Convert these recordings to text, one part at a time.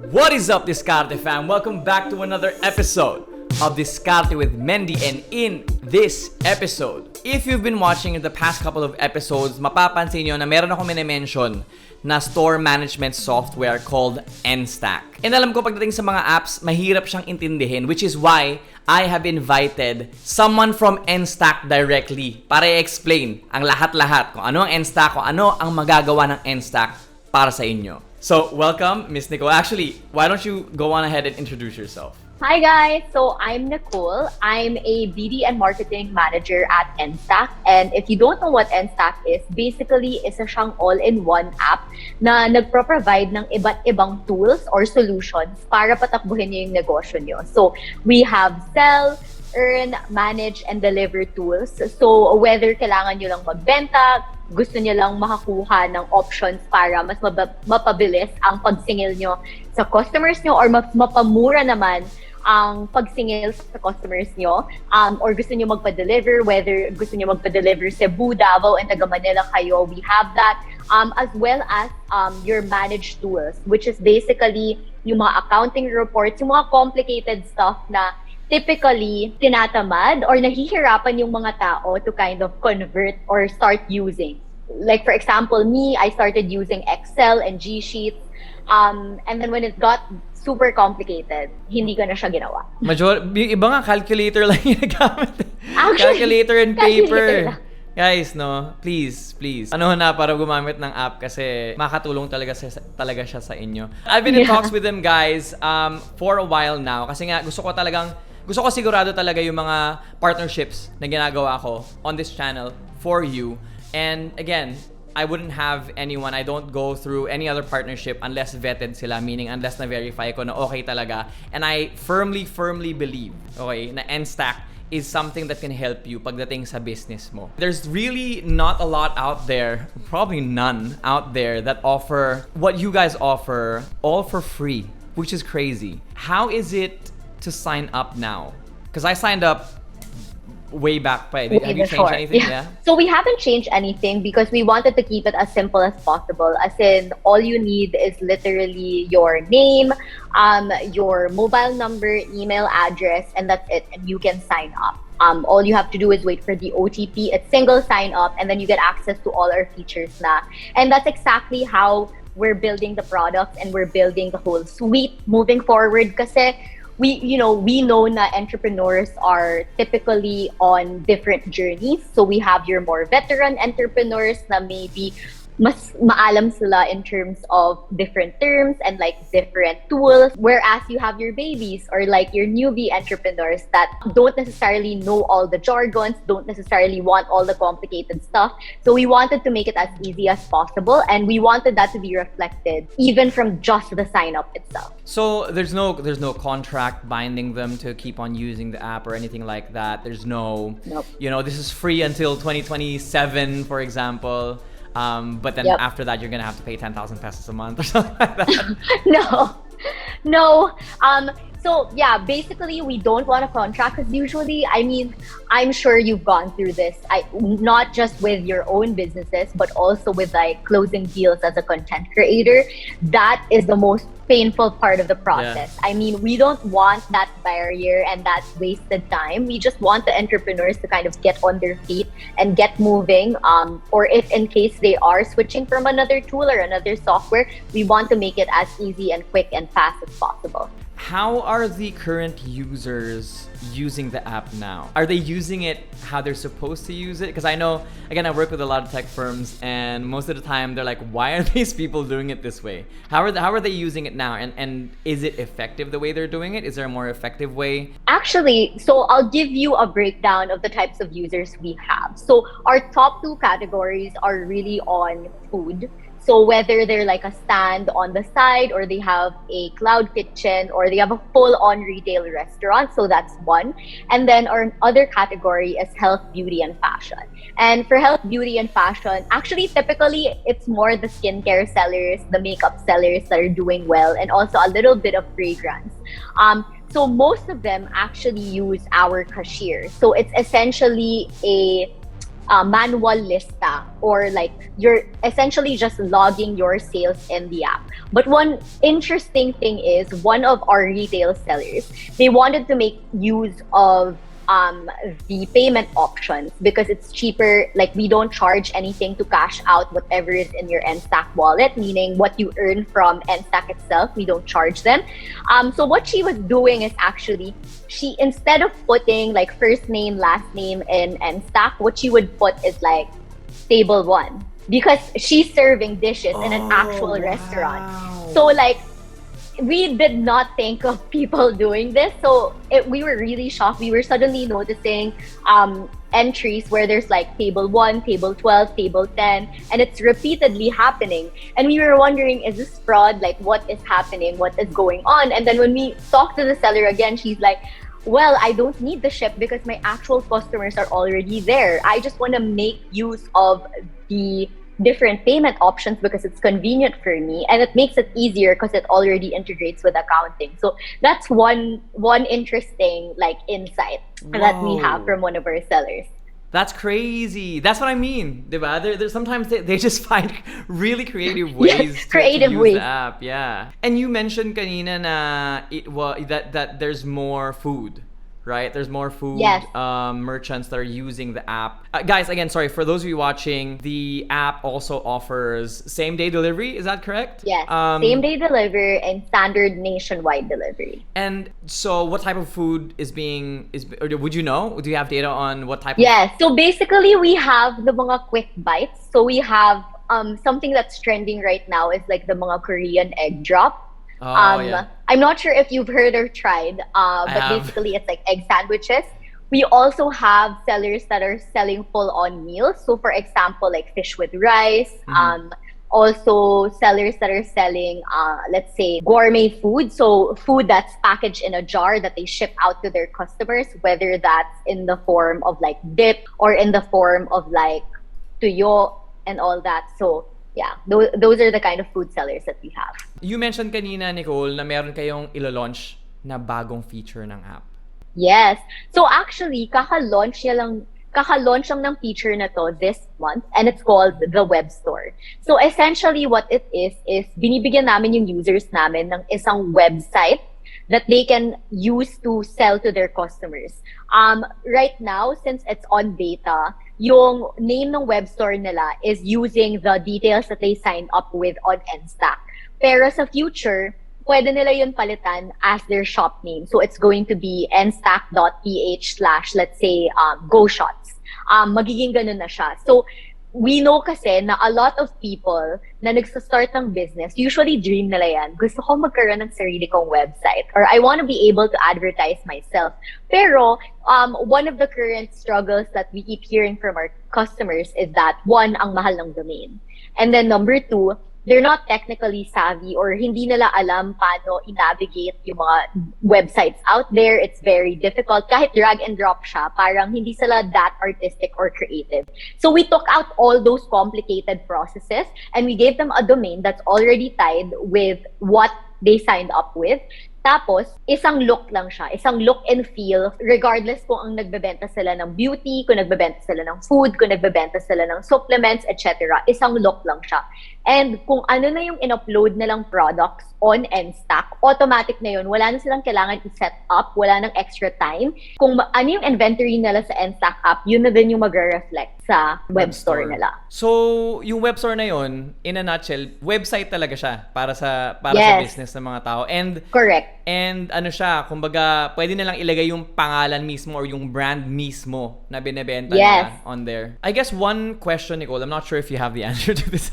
What is up, Diskarte fam? Welcome back to another episode of Diskarte with Mendy. And in this episode, if you've been watching in the past couple of episodes, mapapansin nyo na meron ako minimension na store management software called Enstack. And alam ko pagdating sa mga apps, mahirap siyang intindihin, which is why I have invited someone from Enstack directly para i-explain ang lahat-lahat kung ano ang Enstack, kung ano ang magagawa ng Enstack para sa inyo. So, welcome, Miss Nicole. Actually, why don't you go on ahead and introduce yourself? Hi guys, so I'm Nicole. I'm a BD and marketing manager at Enstack. And if you don't know what Enstack is, basically isa siyang all-in-one app na nagpro-provide ng iba't ibang tools or solutions para patakbuhin niyo yung negosyo niyo. So we have sell, earn, manage, and deliver tools. So whether kailangan niyo lang magbenta, gusto niyo lang makakuha ng options para mas mapabilis ang pagsingil niyo sa customers niyo or mapamura naman ang pagsingil sa customers nyo, or gusto nyo magpa-deliver, whether gusto nyo magpa-deliver Cebu, Davao, and taga Manila kayo, we have that, as well as your managed tools, which is basically yung mga accounting reports, yung mga complicated stuff na typically tinatamad or nahihirapan yung mga tao to kind of convert or start using. Like for example, me, I started using Excel and G-Sheets, and then when it got super complicated, hindi ko na siya ginawa. Yung iba nga, calculator lang yung nagamit. Actually, calculator and paper. lang. Guys, no, please. Ano na para gumamit ng app kasi makatulong talaga siya sa inyo. I've been in talks with them, guys, for a while now. Kasi nga, gusto ko sigurado talaga yung mga partnerships na ginagawa ko on this channel for you. And again, I wouldn't have anyone, I don't go through any other partnership unless vetted sila, meaning unless na-verify ko na okay talaga. And I firmly believe, okay, na Enstack is something that can help you pagdating sa business mo. There's really not a lot out there, probably none out there that offer what you guys offer all for free, which is crazy. How is it to sign up now? Because I signed up way back pa. Have you changed anything? Yeah. So we haven't changed anything because we wanted to keep it as simple as possible. As in, all you need is literally your name, your mobile number, email address, and that's it. And you can sign up. All you have to do is wait for the OTP. It's single sign up, and then you get access to all our features na. And that's exactly how we're building the product and we're building the whole suite moving forward. Kasi we know na entrepreneurs are typically on different journeys. So we have your more veteran entrepreneurs na maybe mas maalam sila in terms of different terms and like different tools. Whereas you have your babies or like your newbie entrepreneurs that don't necessarily know all the jargons, don't necessarily want all the complicated stuff. So we wanted to make it as easy as possible, and we wanted that to be reflected even from just the sign up itself. So there's no contract binding them to keep on using the app or anything like that. There's no, Nope. This is free until 2027, for example. But then after that, you're gonna have to pay 10,000 pesos a month or something like that. No. So yeah, basically we don't want a contract because usually, I mean, I'm sure you've gone through this. Not just with your own businesses, but also with like closing deals as a content creator. That is the most painful part of the process. Yeah. I mean, we don't want that barrier and that wasted time. We just want the entrepreneurs to kind of get on their feet and get moving. Or if in case they are switching from another tool or another software, we want to make it as easy and quick and fast as possible. How are the current users using the app now? Are they using it how they're supposed to use it? Because I know, again, I work with a lot of tech firms, and most of the time they're like, why are these people doing it this way? How are they using it now? And is it effective the way they're doing it? Is there a more effective way? Actually, so I'll give you a breakdown of the types of users we have. So our top two categories are really on food. So whether they're like a stand on the side or they have a cloud kitchen or they have a full-on retail restaurant, so that's one. And then our other category is health, beauty, and fashion. And for health, beauty, and fashion, actually typically it's more the skincare sellers, the makeup sellers that are doing well, and also a little bit of fragrance. So most of them actually use our cashier. So it's essentially a manual lista, or like you're essentially just logging your sales in the app. But one interesting thing is one of our retail sellers, they wanted to make use of the payment options because it's cheaper. Like we don't charge anything to cash out whatever is in your Enstack wallet, meaning what you earn from Enstack itself, we don't charge them. So what she was doing is actually, she, instead of putting like first name, last name in Enstack, what she would put is like table one, because she's serving dishes in an actual restaurant. So like, we did not think of people doing this, so we were really shocked. We were suddenly noticing entries where there's like table 1, table 12, table 10, and it's repeatedly happening. And we were wondering, is this fraud? Like, what is happening? What is going on? And then when we talked to the seller again, she's like, well, I don't need the ship because my actual customers are already there. I just want to make use of the different payment options because it's convenient for me, and it makes it easier because it already integrates with accounting. So that's one interesting like insight that we have from one of our sellers. That's crazy. That's what I mean, diba? There's sometimes they just find really creative ways to use the app. Yeah. And you mentioned kanina na that there's more food, right? There's more food merchants that are using the app. Guys, again, sorry, for those of you watching, the app also offers same-day delivery. Is that correct? Yes, same-day delivery and standard nationwide delivery. And so what type of food or would you know? Do you have data on what type Yes, so basically we have the mga quick bites. So we have something that's trending right now is like the mga Korean egg drop. I'm not sure if you've heard or tried, but basically it's like egg sandwiches. We also have sellers that are selling full-on meals. So for example, like fish with rice. Also sellers that are selling, let's say, gourmet food. So food that's packaged in a jar that they ship out to their customers, whether that's in the form of like dip or in the form of like tuyo and all that. So yeah, those are the kind of food sellers that we have. You mentioned kanina, Nicole, na meron kayong ilo-launch na bagong feature ng app. Yes. So actually, kaka-launch lang ng feature na to this month, and it's called the Web Store. So essentially what it is binibigyan namin yung users namin ng isang website that they can use to sell to their customers. Right now, since it's on beta, yung name ng web store nila is using the details that they signed up with on Enstack. Pero sa future, pwede nila yun palitan as their shop name. So it's going to be enstack.ph/ let's say go shots. Magiging ganun na siya. So we know kasi na a lot of people na nagsa-start ng business, usually dream nila yan, gusto ko magkaroon ng sarili kong website, or I want to be able to advertise myself. Pero one of the current struggles that we keep hearing from our customers is that, one, ang mahal ng domain. And then number two, they're not technically savvy, or hindi nila alam paano i-navigate yung mga websites out there. It's very difficult. Kahit drag and drop siya, parang hindi sila that artistic or creative. So we took out all those complicated processes and we gave them a domain that's already tied with what they signed up with. Tapos, isang look lang siya. Isang look and feel, regardless kung ang nagbebenta sila ng beauty, kung nagbebenta sila ng food, kung nagbebenta sila ng supplements, etc. Isang look lang siya. And kung ano na yung in-upload nilang products on Enstack, automatic na yun. Wala na silang kailangan i-set up, wala nang extra time. Kung ano yung inventory nila sa Enstack app, yun na din yung mag-reflect sa web store nila. So, yung web store na yun, in a nutshell, website talaga siya para sa business ng mga tao. And correct. And ano siya, kumbaga, pwede na lang ilagay yung pangalan mismo or yung brand mismo na binebenta nila on there. I guess one question, Nicole, I'm not sure if you have the answer to this,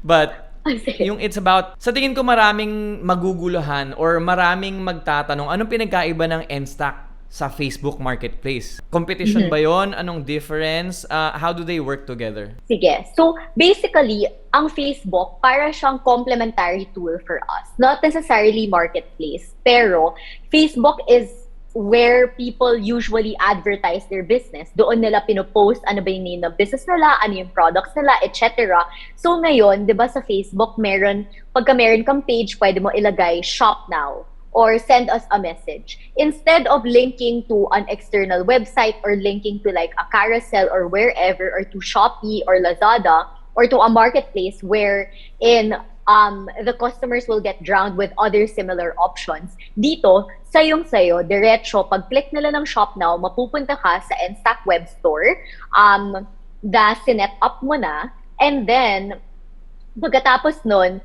but yung it's about, sa tingin ko maraming maguguluhan or maraming magtatanong, anong pinagkaiba ng Enstack sa Facebook Marketplace? Competition ba yon? Anong difference? How do they work together? Sige. So, basically, ang Facebook, para siyang complementary tool for us. Not necessarily marketplace, pero Facebook is where people usually advertise their business. Doon nila pinopost ano ba yung name ng business nila, ano yung products nila, etc. So ngayon, di ba sa Facebook, pagka meron kang page, pwede mo ilagay shop now. or send us a message. Instead of linking to an external website or linking to like a carousel or wherever, or to Shopee or Lazada or to a marketplace wherein the customers will get drowned with other similar options. Dito, sayo, diretso, pag-click nila ng Shop Now, mapupunta ka sa Enstack web store, sinet up mo na, and then, pagkatapos nun,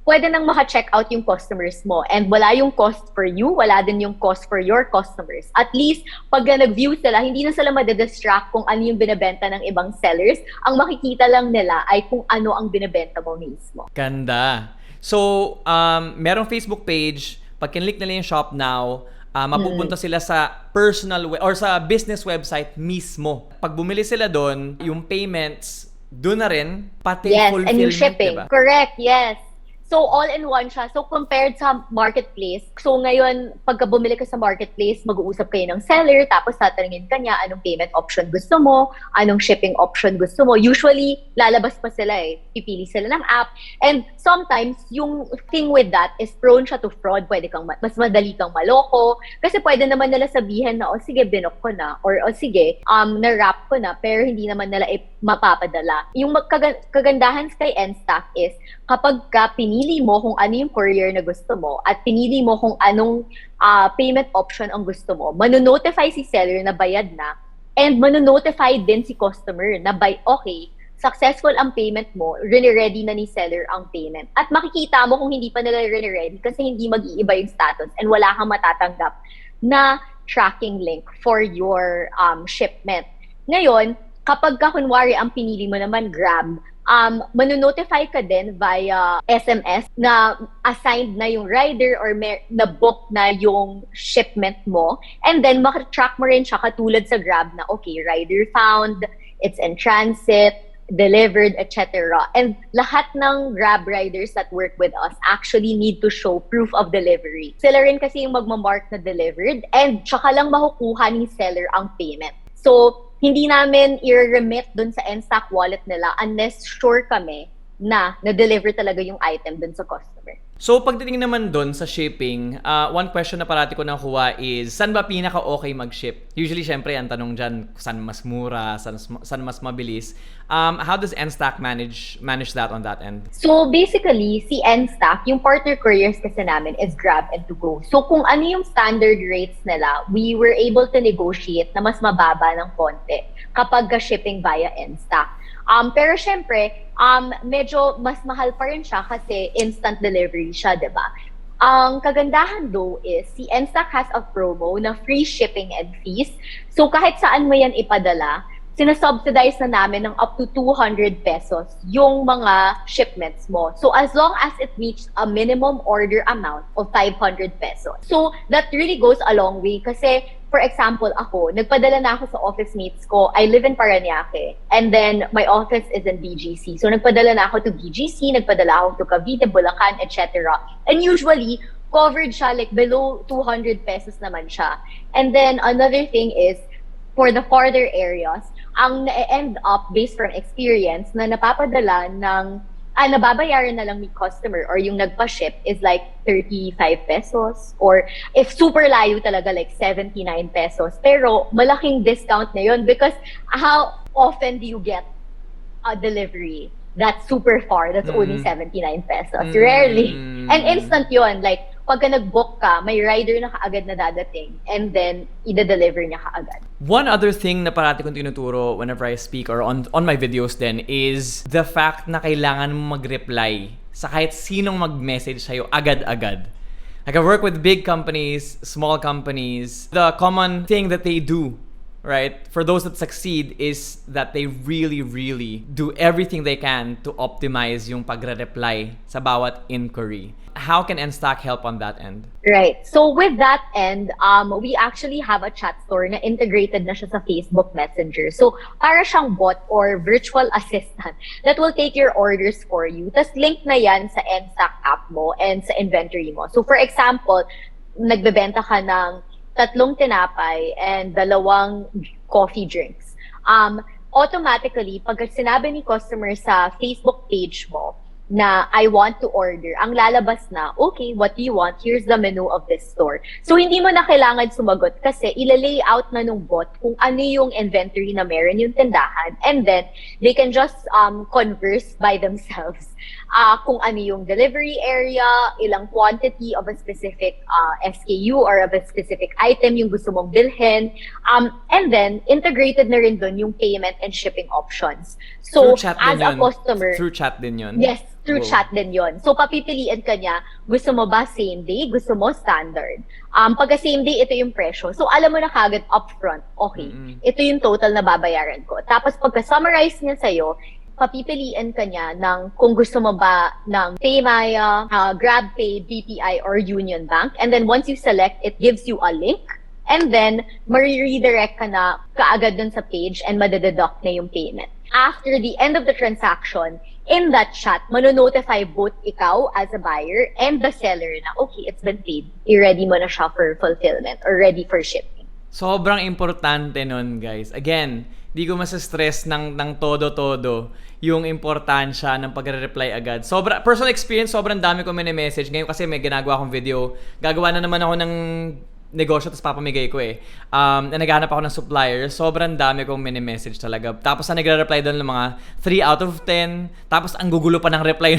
pwede nang maka-check out yung customers mo. And wala yung cost for you, wala din yung cost for your customers. At least, pag nag-view sila, hindi na sila madedistract kung ano yung binibenta ng ibang sellers. Ang makikita lang nila ay kung ano ang binibenta mo mismo. Ganda. So, merong Facebook page, pag kinlik nila yung Shop Now, mapupunta sila sa personal or sa business website mismo. Pag bumili sila doon, yung payments, doon na rin, pati fulfillment, and yung shipping. diba? Correct, yes. So, all-in-one siya. So, compared sa marketplace, so ngayon, pagka bumili ka sa marketplace, mag-uusap kayo ng seller, tapos tatanungin ka niya anong payment option gusto mo, anong shipping option gusto mo. Usually, lalabas pa sila eh. Pipili sila ng app. And sometimes, yung thing with that is prone siya to fraud. Pwede kang, mas madali kang maloko. Kasi pwede naman nila sabihin na, o sige, binok ko na. Or, o sige, na-wrap ko na. Pero hindi naman nila mapapadala. Yung kagandahan kay Enstack is, kapag ka pinili mo kung ano yung courier na gusto mo at pinili mo kung anong payment option ang gusto mo, manonotify si seller na bayad na, and manonotify din si customer na okay, successful ang payment mo, ready na ni seller ang payment. At makikita mo kung hindi pa nila ready kasi hindi mag-iiba yung status and wala kang matatanggap na tracking link for your shipment. Ngayon, kapag kunwari ang pinili mo naman Grab, manonotify ka din via SMS na assigned na yung rider or na-book na yung shipment mo. And then, makatrack mo rin siya katulad sa Grab na, okay, rider found, it's in transit, delivered, etc. And lahat ng Grab riders that work with us actually need to show proof of delivery. Sila rin kasi yung magmamark na delivered and tsaka lang makukuha ni seller ang payment. So, hindi namin i-remit dun sa Enstack wallet nila unless sure kami na na-deliver talaga yung item dun sa customer. So, pagdating naman dun sa shipping, one question na parati ko nakuha is, saan ba pinaka-okay mag-ship? Usually, syempre, ang tanong dyan, saan mas mura, saan mas mabilis. How does Enstack manage that on that end? So, basically, si Enstack, yung partner couriers kasi namin is Grab and To Go. So, kung ano yung standard rates nila, we were able to negotiate na mas mababa ng konti kapag shipping via Enstack. Pero syempre, medyo mas mahal pa rin siya kasi instant delivery siya, diba? Ang kagandahan though is si Enstack has a promo na free shipping and fees. So kahit saan mo yan ipadala, sinasubsidize na namin ng up to 200 pesos yung mga shipments mo. So as long as it reaches a minimum order amount of 500 pesos. So that really goes a long way kasi for example, ako, nagpadala na ako sa office mates ko. I live in Parañaque and then my office is in BGC. So nagpadala na ako to BGC, nagpadala ako to Cavite, Bulacan, etc. And usually, covered siya like below 200 pesos naman siya. And then another thing is, for the farther areas, ang na-end up based from experience na napapadala ng nababayaran na lang ni customer or yung nagpa-ship is like 35 pesos or if super layo talaga like 79 pesos. Pero malaking discount na yun because how often do you get a delivery that's super far, that's only 79 pesos? Rarely. And instant yun, like pagka nag-book ka, may rider na kaagad na dadating and then ida-deliver niya kaagad. One other thing na parati kong tinuturo whenever I speak or on my videos then is the fact na kailangan mo mag-reply sa kahit sinong mag-message sa'yo agad-agad. Like I work with big companies, small companies. The common thing that they do, right, for those that succeed is that they really, really do everything they can to optimize yung pagre-reply sa bawat inquiry. How can Enstack help on that end? Right. So with that end, we actually have a chat store na integrated na siya sa Facebook Messenger. So para siyang bot or virtual assistant that will take your orders for you. Tapos link na yan sa Enstack app mo and sa inventory mo. So for example, nagbebenta ka ng 3 tinapay and 2 coffee drinks. Automatically, pag sinabi ni customer sa Facebook page mo na I want to order, ang lalabas na, okay, what do you want? Here's the menu of this store. So, hindi mo na kailangan sumagot kasi ila-layout na nung bot kung ano yung inventory na meron yung tindahan, and then they can just converse by themselves kung ano yung delivery area, ilang quantity of a specific SKU or of a specific item yung gusto mong bilhin, and then integrated na rin dun yung payment and shipping options. So, Through chat as din a yun. customer, Through chat din yun. yes, through Whoa. chat din yon. So, papipiliin ka niya, gusto mo ba same day? Gusto mo standard? Pagka same day, ito yung presyo. So, alam mo na kagad upfront, okay, ito yung total na babayaran ko. Tapos, pagka-summarize niya sa'yo, papipiliin ka niya ng kung gusto mo ba ng Paymaya, GrabPay, BPI, or Union Bank. And then, once you select, it gives you a link. And then, ma-redirect ka na kaagad dun sa page and madadeduct na yung payment. After the end of the transaction, in that chat, mano-notify both ikaw as a buyer and the seller na, okay, it's been paid. I-ready mo na siya for fulfillment or ready for shipping. Sobrang importante nun, guys. Again, di ko masa-stress ng todo-todo yung importansya ng pagre-reply agad. Personal experience, sobrang dami ko mini-message. Ngayon kasi may ginagawa akong video. Gagawa na naman ako ng negosyo, tapos papamigay ko na naghahanap ako ng supplier. Sobrang dami kong mini-message talaga. Tapos na nagre-reply doon ng mga 3 out of 10. Tapos ang gugulo pa ng reply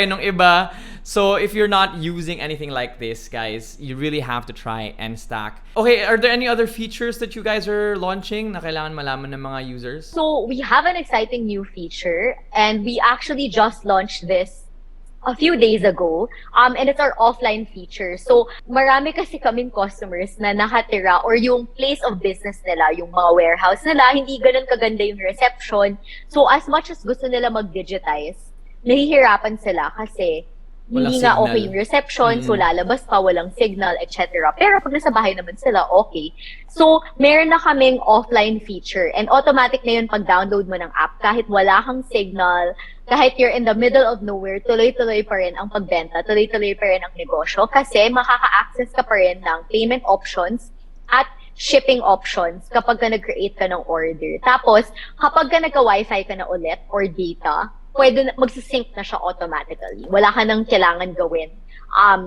nung iba. So if you're not using anything like this, guys, you really have to try Enstack. Okay, are there any other features that you guys are launching na kailangan malaman ng mga users? So we have an exciting new feature, and we actually just launched this a few days ago, and it's our offline feature. So, marami kasi kaming customers na nakatira or yung place of business nila, yung mga warehouse nila, hindi ganun kaganda yung reception. So, as much as gusto nila mag-digitize, nahihirapan sila kasi Walang hindi nga signal. okay yung reception, so lalabas pa, walang signal, etc. Pero pag nasa bahay naman sila, okay. So, meron na kaming offline feature, and automatic na yun pag download mo ng app, kahit wala kang signal, kahit you're in the middle of nowhere, tuloy-tuloy pa rin ang pagbenta, tuloy-tuloy pa rin ang negosyo, kasi makaka-access ka pa rin ng payment options at shipping options kapag ka nag-create ka ng order. Tapos, kapag ka nagka-wifi ka na ulit or data, pwede na, magsisync na siya automatically. Wala ka nang kailangan gawin.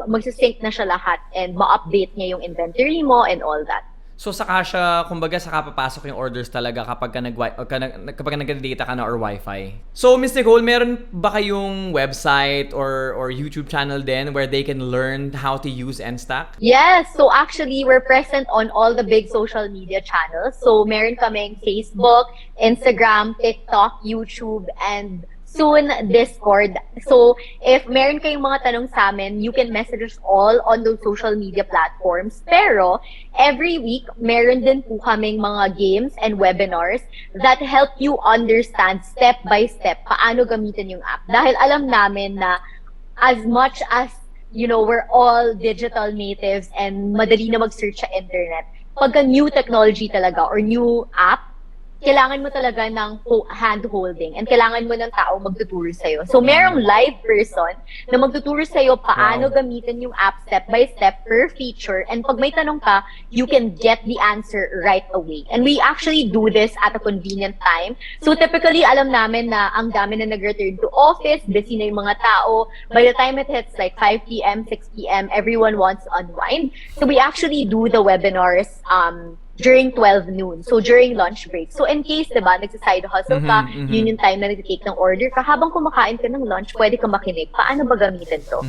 Magsisync na siya lahat and ma-update niya yung inventory mo and all that. So saka siya, kumbaga saka papasok yung orders talaga kapag nag-data ka na or wifi. So Miss Nicole, meron ba kayong website or YouTube channel din where they can learn how to use Enstack? Yes, so actually we're present on all the big social media channels. So meron kaming Facebook, Instagram, TikTok, YouTube, and soon Discord. So if meron kayong mga tanong sa amin, you can message us all on those social media platforms. Pero every week, meron din po kaming mga games and webinars that help you understand step by step paano gamitin yung app. Dahil alam namin na as much as, you know, we're all digital natives and madali na mag-search sa internet, pagka new technology talaga or new app, kailangan mo talaga ng hand-holding and kailangan mo ng tao magtuturo sa'yo. So, merong live person na magtuturo sa'yo paano gamitin yung app step by step per feature, and pag may tanong ka, you can get the answer right away. And we actually do this at a convenient time. So, typically, alam namin na ang dami na nag-return to office, busy na yung mga tao. By the time it hits like 5 p.m., 6 p.m., everyone wants to unwind. So, we actually do the webinars during 12 noon. So, during lunch break. So, in case, diba, nagsaside hustle ka, yun yung time na nag-take ng order ka, habang kumakain ka ng lunch, pwede ka makinig. Paano ba gamitin to?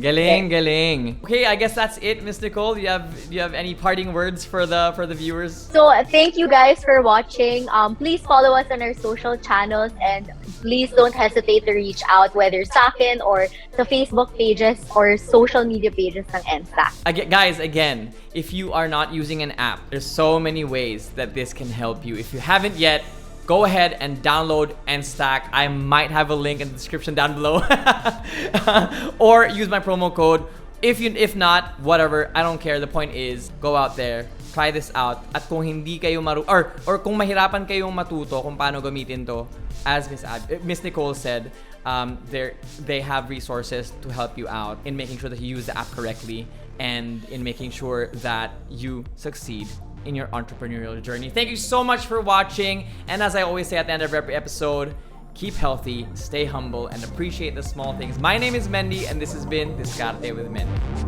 Galing. Okay, I guess that's it, Miss Nicole. Do you have any parting words for the viewers? So, thank you guys for watching. Please follow us on our social channels, and please don't hesitate to reach out, whether sa akin or sa Facebook pages or social media pages ng Enstack. Guys, again, if you are not using an app, there's so many ways that this can help you. If you haven't yet, go ahead and download Enstack. I might have a link in the description down below. Or use my promo code. If not, whatever, I don't care. The point is, go out there, try this out. At kung hindi kayo or kung mahirapan kayong matuto kung paano gamitin to, as Miss Nicole said, they have resources to help you out in making sure that you use the app correctly and in making sure that you succeed in your entrepreneurial journey. Thank you so much for watching. And as I always say at the end of every episode, keep healthy, stay humble, and appreciate the small things. My name is Mendy, and this has been Diskarte with Mendy.